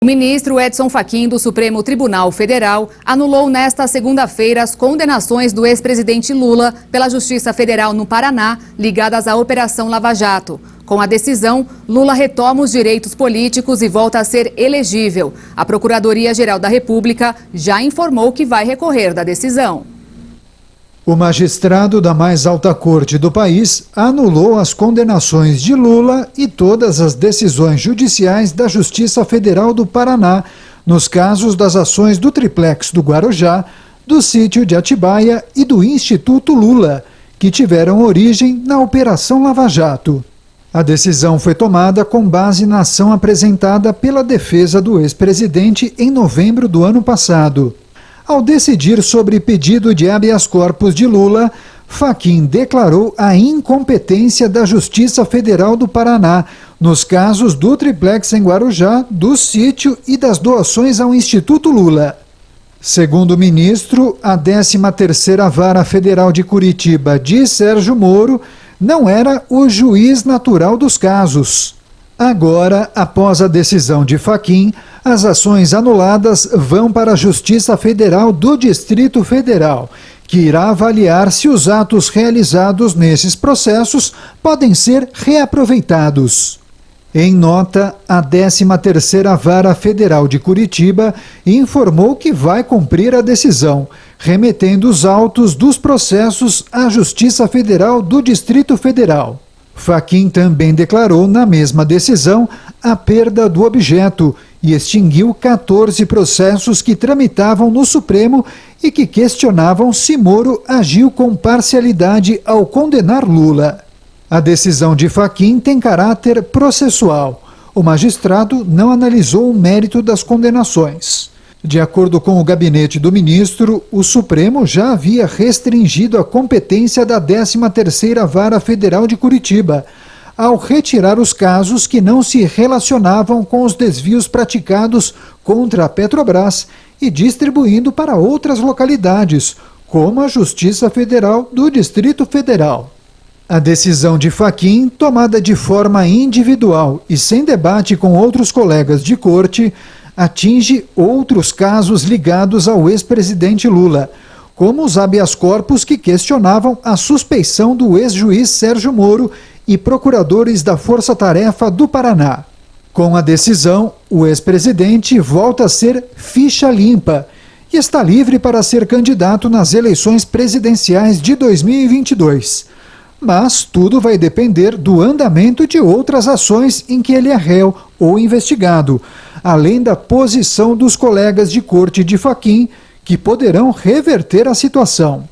O ministro Edson Fachin, do Supremo Tribunal Federal, anulou nesta segunda-feira as condenações do ex-presidente Lula pela Justiça Federal no Paraná, ligadas à Operação Lava Jato. Com a decisão, Lula retoma os direitos políticos e volta a ser elegível. A Procuradoria-Geral da República já informou que vai recorrer da decisão. O magistrado da mais alta corte do país anulou as condenações de Lula e todas as decisões judiciais da Justiça Federal do Paraná nos casos das ações do Triplex do Guarujá, do Sítio de Atibaia e do Instituto Lula, que tiveram origem na Operação Lava Jato. A decisão foi tomada com base na ação apresentada pela defesa do ex-presidente em novembro do ano passado. Ao decidir sobre pedido de habeas corpus de Lula, Fachin declarou a incompetência da Justiça Federal do Paraná nos casos do Triplex em Guarujá, do Sítio e das doações ao Instituto Lula. Segundo o ministro, a 13ª Vara Federal de Curitiba de Sérgio Moro não era o juiz natural dos casos. Agora, após a decisão de Fachin, as ações anuladas vão para a Justiça Federal do Distrito Federal, que irá avaliar se os atos realizados nesses processos podem ser reaproveitados. Em nota, a 13ª Vara Federal de Curitiba informou que vai cumprir a decisão, remetendo os autos dos processos à Justiça Federal do Distrito Federal. Fachin também declarou na mesma decisão a perda do objeto e extinguiu 14 processos que tramitavam no Supremo e que questionavam se Moro agiu com parcialidade ao condenar Lula. A decisão de Fachin tem caráter processual. O magistrado não analisou o mérito das condenações. De acordo com o gabinete do ministro, o Supremo já havia restringido a competência da 13ª Vara Federal de Curitiba, ao retirar os casos que não se relacionavam com os desvios praticados contra a Petrobras e distribuindo para outras localidades, como a Justiça Federal do Distrito Federal. A decisão de Fachin, tomada de forma individual e sem debate com outros colegas de corte, atinge outros casos ligados ao ex-presidente Lula, como os habeas corpus que questionavam a suspeição do ex-juiz Sérgio Moro e procuradores da Força Tarefa do Paraná. Com a decisão, o ex-presidente volta a ser ficha limpa e está livre para ser candidato nas eleições presidenciais de 2022. Mas tudo vai depender do andamento de outras ações em que ele é réu ou investigado, além da posição dos colegas de corte de Fachin, que poderão reverter a situação.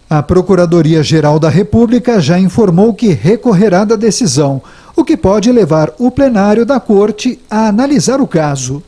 A Procuradoria-Geral da República já informou que recorrerá da decisão, o que pode levar o plenário da corte a analisar o caso.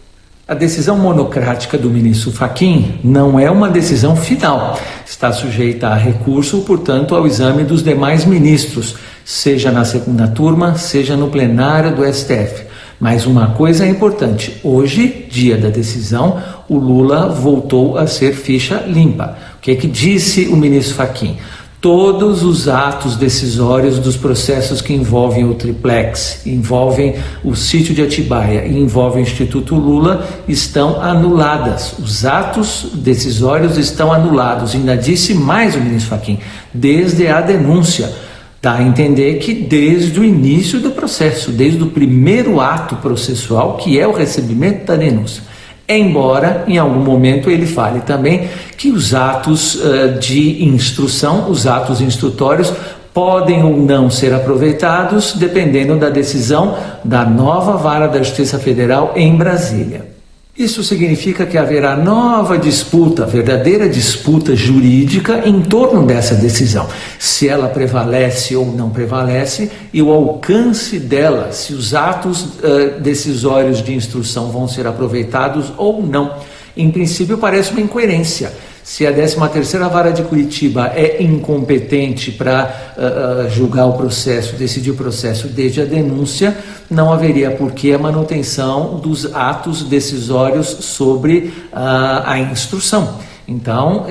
A decisão monocrática do ministro Fachin não é uma decisão final. Está sujeita a recurso, portanto, ao exame dos demais ministros, seja na segunda turma, seja no plenário do STF. Mas uma coisa é importante: hoje, dia da decisão, o Lula voltou a ser ficha limpa. O que é que disse o ministro Fachin? Todos os atos decisórios dos processos que envolvem o Triplex, envolvem o Sítio de Atibaia e envolvem o Instituto Lula estão anuladas. Os atos decisórios estão anulados. E ainda disse mais o ministro Fachin, desde a denúncia. Dá a entender que desde o início do processo, desde o primeiro ato processual, que é o recebimento da denúncia. Embora, em algum momento, ele fale também que os atos de instrução, os atos instrutórios, podem ou não ser aproveitados, dependendo da decisão da nova Vara da Justiça Federal em Brasília. Isso significa que haverá nova disputa, verdadeira disputa jurídica em torno dessa decisão. Se ela prevalece ou não prevalece e o alcance dela, se os atos decisórios de instrução vão ser aproveitados ou não. Em princípio, parece uma incoerência. Se a 13ª Vara de Curitiba é incompetente para julgar o processo, decidir o processo desde a denúncia, não haveria por que a manutenção dos atos decisórios sobre a instrução. Então,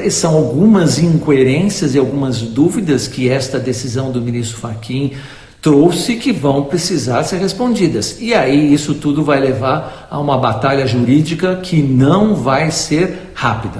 são algumas incoerências e algumas dúvidas que esta decisão do ministro Fachin trouxe que vão precisar ser respondidas. E aí isso tudo vai levar a uma batalha jurídica que não vai ser rápida.